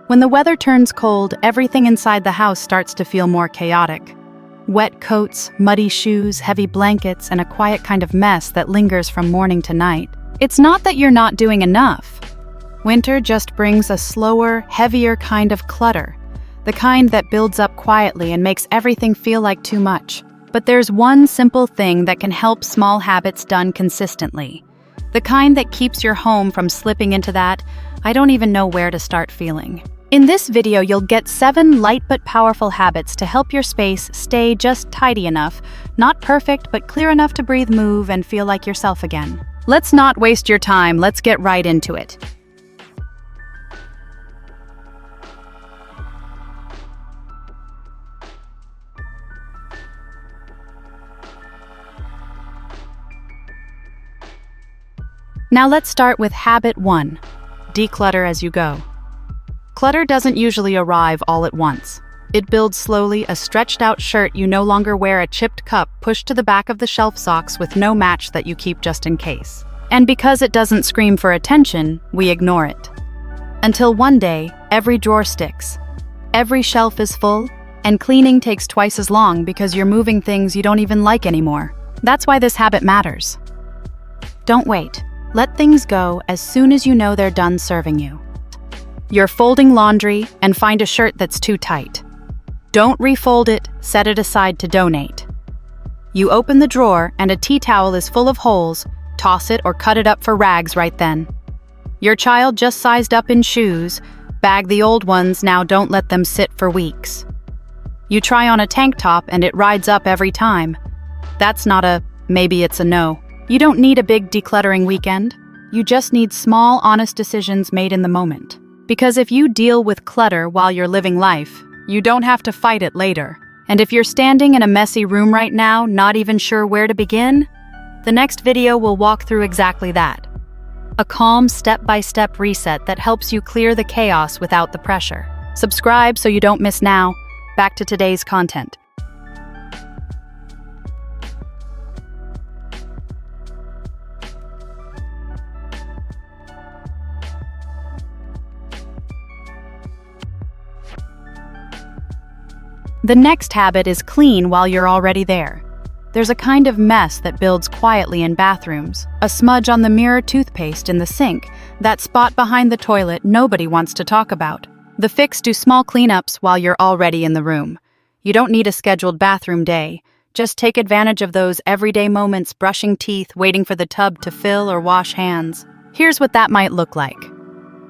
When the weather turns cold, everything inside the house starts to feel more chaotic. Wet coats, muddy shoes, heavy blankets, and a quiet kind of mess that lingers from morning to night. It's not that you're not doing enough. Winter just brings a slower, heavier kind of clutter, the kind that builds up quietly and makes everything feel like too much. But there's one simple thing that can help small habits done consistently. The kind that keeps your home from slipping into that, I don't even know where to start feeling. In this video, you'll get 7 light but powerful habits to help your space stay just tidy enough, not perfect, but clear enough to breathe, move, and feel like yourself again. Let's not waste your time, let's get right into it. Now let's start with habit 1, declutter as you go. Clutter doesn't usually arrive all at once. It builds slowly, a stretched-out shirt you no longer wear, a chipped cup pushed to the back of the shelf, socks with no match that you keep just in case. And because it doesn't scream for attention, we ignore it. Until one day, every drawer sticks. Every shelf is full, and cleaning takes twice as long because you're moving things you don't even like anymore. That's why this habit matters. Don't wait. Let things go as soon as you know they're done serving you. You're folding laundry and find a shirt that's too tight. Don't refold it, set it aside to donate. You open the drawer and a tea towel is full of holes, toss it or cut it up for rags right then. Your child just sized up in shoes, bag the old ones, now don't let them sit for weeks. You try on a tank top and it rides up every time. That's not a maybe, it's a no. You don't need a big decluttering weekend. You just need small, honest decisions made in the moment. Because if you deal with clutter while you're living life, you don't have to fight it later. And if you're standing in a messy room right now, not even sure where to begin, the next video will walk through exactly that. A calm, step-by-step reset that helps you clear the chaos without the pressure. Subscribe so you don't miss now. Back to today's content. The next habit is clean while you're already there. There's a kind of mess that builds quietly in bathrooms. A smudge on the mirror, toothpaste in the sink, that spot behind the toilet nobody wants to talk about. The fix: do small cleanups while you're already in the room. You don't need a scheduled bathroom day. Just take advantage of those everyday moments, brushing teeth, waiting for the tub to fill, or wash hands. Here's what that might look like.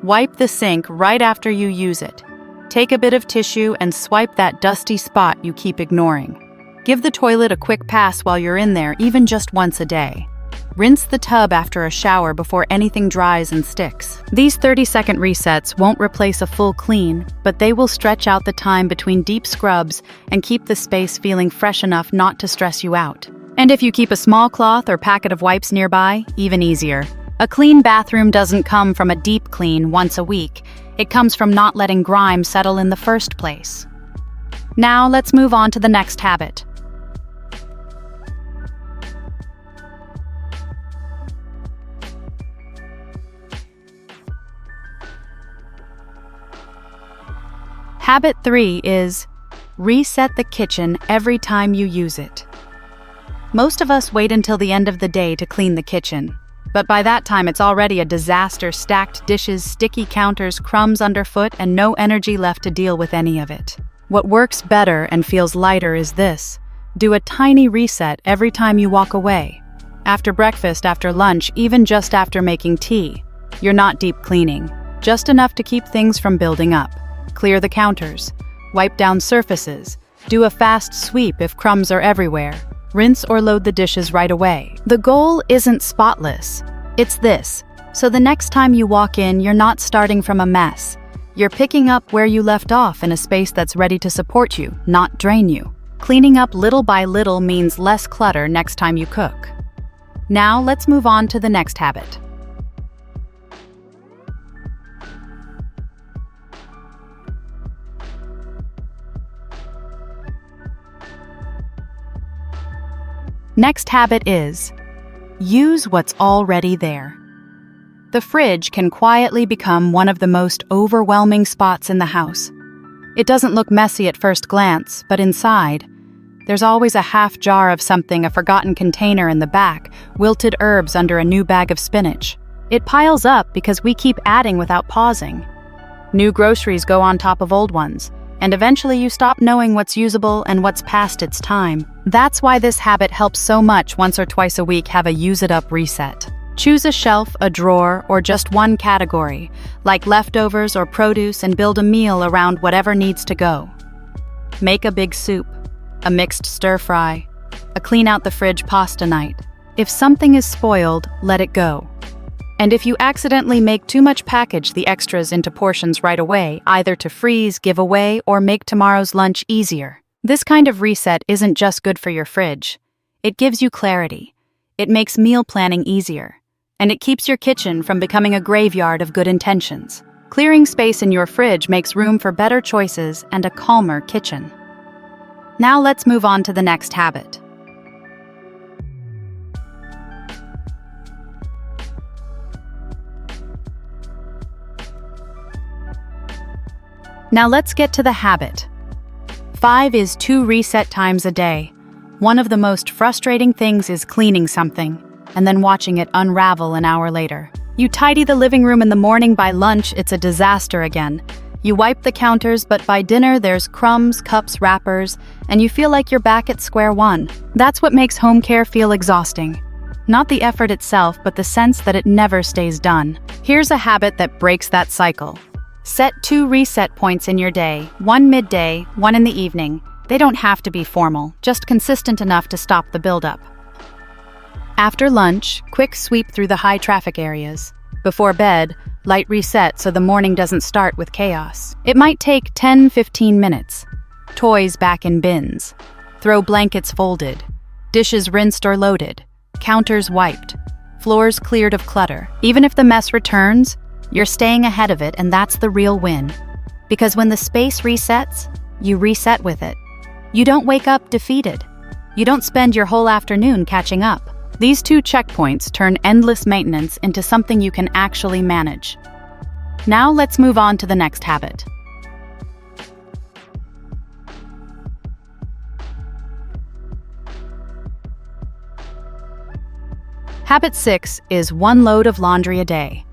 Wipe the sink right after you use it. Take a bit of tissue and swipe that dusty spot you keep ignoring. Give the toilet a quick pass while you're in there, even just once a day. Rinse the tub after a shower before anything dries and sticks. These 30-second resets won't replace a full clean, but they will stretch out the time between deep scrubs and keep the space feeling fresh enough not to stress you out. And if you keep a small cloth or packet of wipes nearby, even easier. A clean bathroom doesn't come from a deep clean once a week. It comes from not letting grime settle in the first place. Now let's move on to the next habit. Habit 3 is reset the kitchen every time you use it. Most of us wait until the end of the day to clean the kitchen. But by that time, it's already a disaster: stacked dishes, sticky counters, crumbs underfoot, and no energy left to deal with any of it. What works better and feels lighter is this: do a tiny reset every time you walk away. After breakfast, after lunch, even just after making tea. You're not deep cleaning, just enough to keep things from building up. Clear the counters, wipe down surfaces, do a fast sweep if crumbs are everywhere. Rinse or load the dishes right away. The goal isn't spotless, it's this: so the next time you walk in, you're not starting from a mess. You're picking up where you left off in a space that's ready to support you, not drain you. Cleaning up little by little means less clutter next time you cook. Now let's move on to the next habit. Next habit is use what's already there. The fridge can quietly become one of the most overwhelming spots in the house. It doesn't look messy at first glance, but inside, there's always a half jar of something, a forgotten container in the back, wilted herbs under a new bag of spinach. It piles up because we keep adding without pausing. New groceries go on top of old ones, and eventually you stop knowing what's usable and what's past its time. That's why this habit helps so much. Once or twice a week, have a use-it-up reset. Choose a shelf, a drawer, or just one category, like leftovers or produce, and build a meal around whatever needs to go. Make a big soup, a mixed stir-fry, a clean-out-the-fridge pasta night. If something is spoiled, let it go. And if you accidentally make too much, package the extras into portions right away, either to freeze, give away, or make tomorrow's lunch easier. This kind of reset isn't just good for your fridge. It gives you clarity. It makes meal planning easier. And it keeps your kitchen from becoming a graveyard of good intentions. Clearing space in your fridge makes room for better choices and a calmer kitchen. Now let's move on to the next habit. Now let's get to the habit. 5 is 2 reset times a day. One of the most frustrating things is cleaning something and then watching it unravel an hour later. You tidy the living room in the morning, by lunch it's a disaster again. You wipe the counters, but by dinner there's crumbs, cups, wrappers, and you feel like you're back at square one. That's what makes home care feel exhausting. Not the effort itself, but the sense that it never stays done. Here's a habit that breaks that cycle. Set 2 reset points in your day, one midday, one in the evening. They don't have to be formal, just consistent enough to stop the buildup. After lunch, quick sweep through the high traffic areas. Before bed, light reset so the morning doesn't start with chaos. It might take 10-15 minutes. Toys back in bins. Throw blankets folded. Dishes rinsed or loaded. Counters wiped. Floors cleared of clutter. Even if the mess returns, you're staying ahead of it, and that's the real win. Because when the space resets, you reset with it. You don't wake up defeated. You don't spend your whole afternoon catching up. These 2 checkpoints turn endless maintenance into something you can actually manage. Now let's move on to the next habit. Habit 6 is 1 load of laundry a day.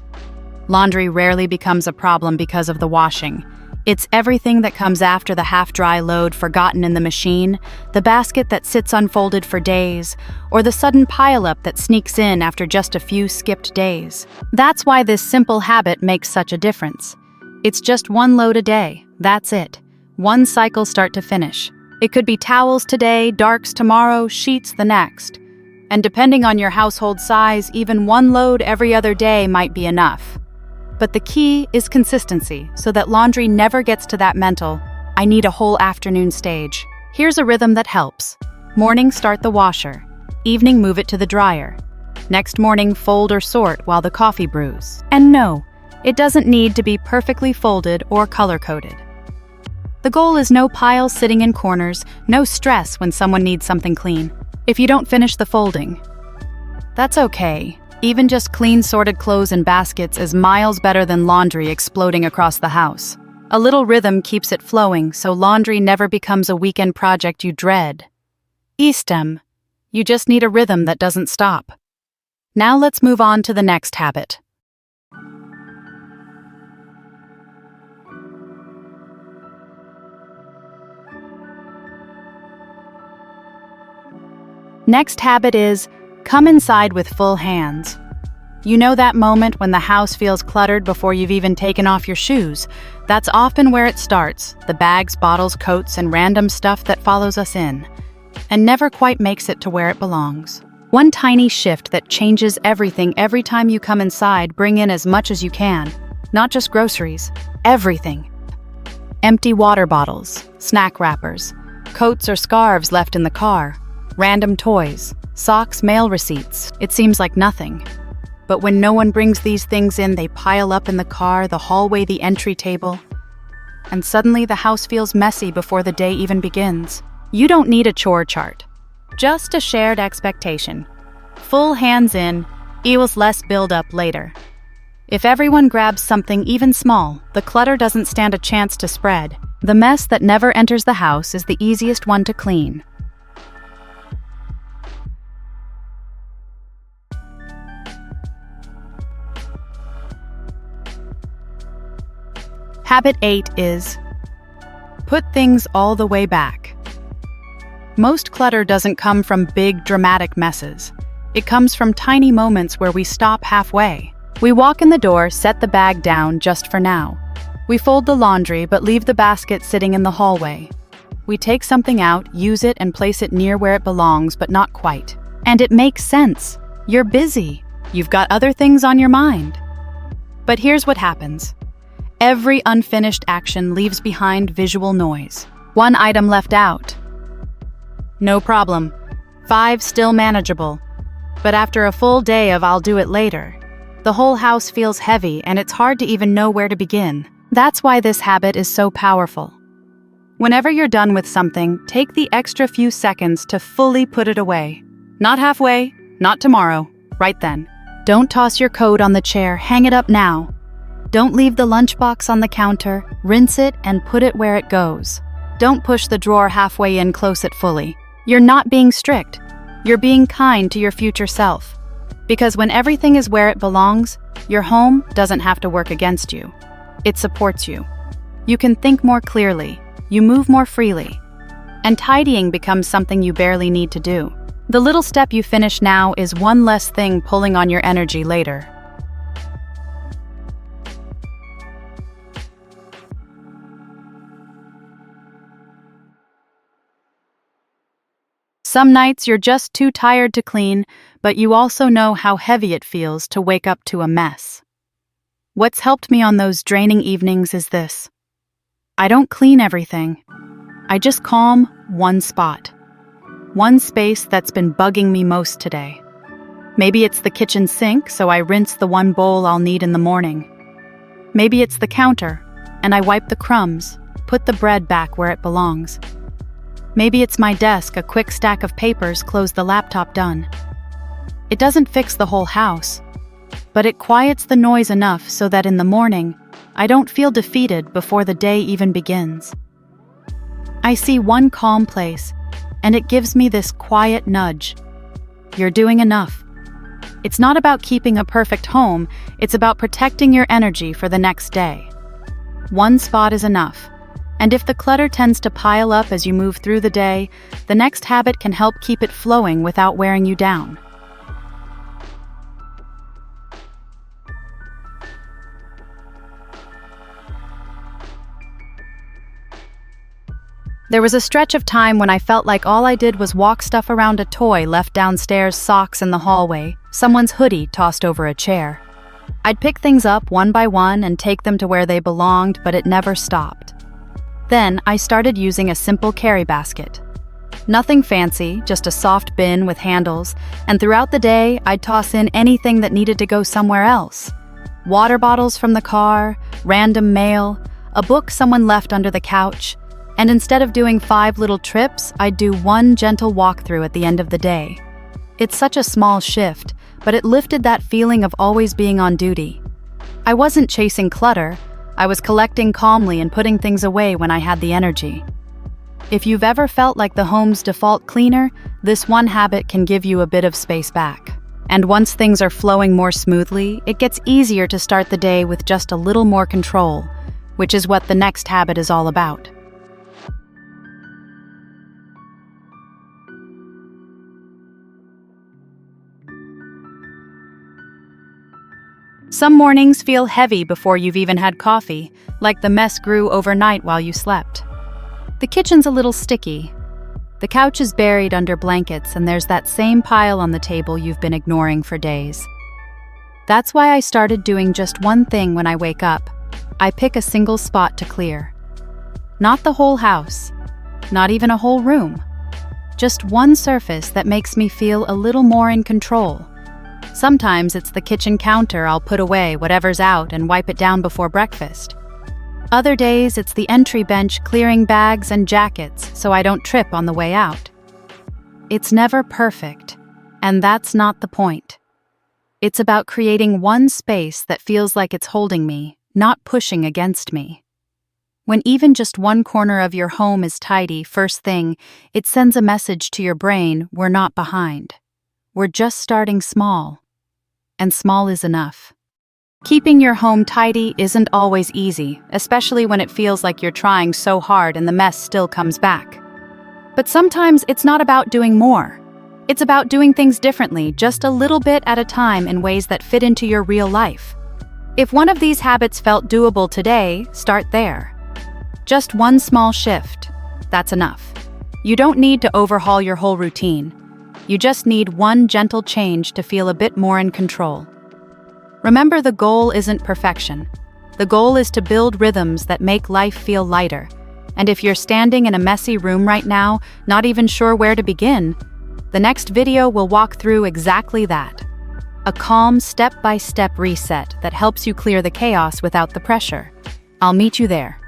Laundry rarely becomes a problem because of the washing. It's everything that comes after the half-dry load forgotten in the machine, the basket that sits unfolded for days, or the sudden pile-up that sneaks in after just a few skipped days. That's why this simple habit makes such a difference. It's just 1 load a day, that's it. 1 cycle start to finish. It could be towels today, darks tomorrow, sheets the next. And depending on your household size, even 1 load every other day might be enough. But the key is consistency, so that laundry never gets to that mental, "I need a whole afternoon" stage. Here's a rhythm that helps. Morning, start the washer. Evening, move it to the dryer. Next morning, fold or sort while the coffee brews. And no, it doesn't need to be perfectly folded or color-coded. The goal is no piles sitting in corners, no stress when someone needs something clean. If you don't finish the folding, that's okay. Even just clean, sorted clothes in baskets is miles better than laundry exploding across the house. A little rhythm keeps it flowing, so laundry never becomes a weekend project you dread. E-stem. You just need a rhythm that doesn't stop. Now let's move on to the next habit. Next habit is come inside with full hands. You know that moment when the house feels cluttered before you've even taken off your shoes? That's often where it starts, the bags, bottles, coats, and random stuff that follows us in, and never quite makes it to where it belongs. One tiny shift that changes everything. Every time you come inside, bring in as much as you can. Not just groceries, everything. Empty water bottles, snack wrappers, coats or scarves left in the car, random toys, socks, mail receipts. It seems like nothing. But when no one brings these things in, they pile up in the car, the hallway, the entry table. And suddenly the house feels messy before the day even begins. You don't need a chore chart. Just a shared expectation. Full hands in, equals less build up later. If everyone grabs something even small, the clutter doesn't stand a chance to spread. The mess that never enters the house is the easiest one to clean. Habit 8 is put things all the way back. Most clutter doesn't come from big, dramatic messes. It comes from tiny moments where we stop halfway. We walk in the door, set the bag down just for now. We fold the laundry but leave the basket sitting in the hallway. We take something out, use it, and place it near where it belongs, but not quite. And it makes sense. You're busy. You've got other things on your mind. But here's what happens. Every unfinished action leaves behind visual noise. One item left out. No problem. 5 still manageable. But after a full day of I'll do it later, the whole house feels heavy and it's hard to even know where to begin. That's why this habit is so powerful. Whenever you're done with something, take the extra few seconds to fully put it away. Not halfway, not tomorrow, right then. Don't toss your coat on the chair, hang it up now. Don't leave the lunchbox on the counter, rinse it and put it where it goes. Don't push the drawer halfway in, close it fully. You're not being strict. You're being kind to your future self. Because when everything is where it belongs, your home doesn't have to work against you. It supports you. You can think more clearly, you move more freely, and tidying becomes something you barely need to do. The little step you finish now is one less thing pulling on your energy later. Some nights you're just too tired to clean, but you also know how heavy it feels to wake up to a mess. What's helped me on those draining evenings is this. I don't clean everything. I just calm one spot. One space that's been bugging me most today. Maybe it's the kitchen sink, so I rinse the one bowl I'll need in the morning. Maybe it's the counter, and I wipe the crumbs, put the bread back where it belongs. Maybe it's my desk, a quick stack of papers, close the laptop, done. It doesn't fix the whole house, but it quiets the noise enough so that in the morning, I don't feel defeated before the day even begins. I see one calm place, and it gives me this quiet nudge. You're doing enough. It's not about keeping a perfect home, it's about protecting your energy for the next day. One spot is enough. And if the clutter tends to pile up as you move through the day, the next habit can help keep it flowing without wearing you down. There was a stretch of time when I felt like all I did was walk stuff around a toy left downstairs, socks in the hallway, someone's hoodie tossed over a chair. I'd pick things up one by one and take them to where they belonged, but it never stopped. Then I started using a simple carry basket. Nothing fancy, just a soft bin with handles, and throughout the day I'd toss in anything that needed to go somewhere else. Water bottles from the car, random mail, a book someone left under the couch, and instead of doing 5 little trips, I'd do one gentle walkthrough at the end of the day. It's such a small shift, but it lifted that feeling of always being on duty. I wasn't chasing clutter, I was collecting calmly and putting things away when I had the energy. If you've ever felt like the home's default cleaner, this one habit can give you a bit of space back. And once things are flowing more smoothly, it gets easier to start the day with just a little more control, which is what the next habit is all about. Some mornings feel heavy before you've even had coffee, like the mess grew overnight while you slept. The kitchen's a little sticky. The couch is buried under blankets, and there's that same pile on the table you've been ignoring for days. That's why I started doing just one thing when I wake up. I pick a single spot to clear. Not the whole house, not even a whole room. Just one surface that makes me feel a little more in control. Sometimes it's the kitchen counter. I'll put away whatever's out and wipe it down before breakfast. Other days it's the entry bench clearing bags and jackets so I don't trip on the way out. It's never perfect, and that's not the point. It's about creating one space that feels like it's holding me, not pushing against me. When even just one corner of your home is tidy first thing, it sends a message to your brain: we're not behind. We're just starting small. And small is enough. Keeping your home tidy isn't always easy, especially when it feels like you're trying so hard and the mess still comes back. But sometimes it's not about doing more. It's about doing things differently, just a little bit at a time in ways that fit into your real life. If one of these habits felt doable today, start there. Just one small shift. That's enough. You don't need to overhaul your whole routine. You just need one gentle change to feel a bit more in control. Remember, the goal isn't perfection. The goal is to build rhythms that make life feel lighter. And if you're standing in a messy room right now, not even sure where to begin, the next video will walk through exactly that. A calm, step-by-step reset that helps you clear the chaos without the pressure. I'll meet you there.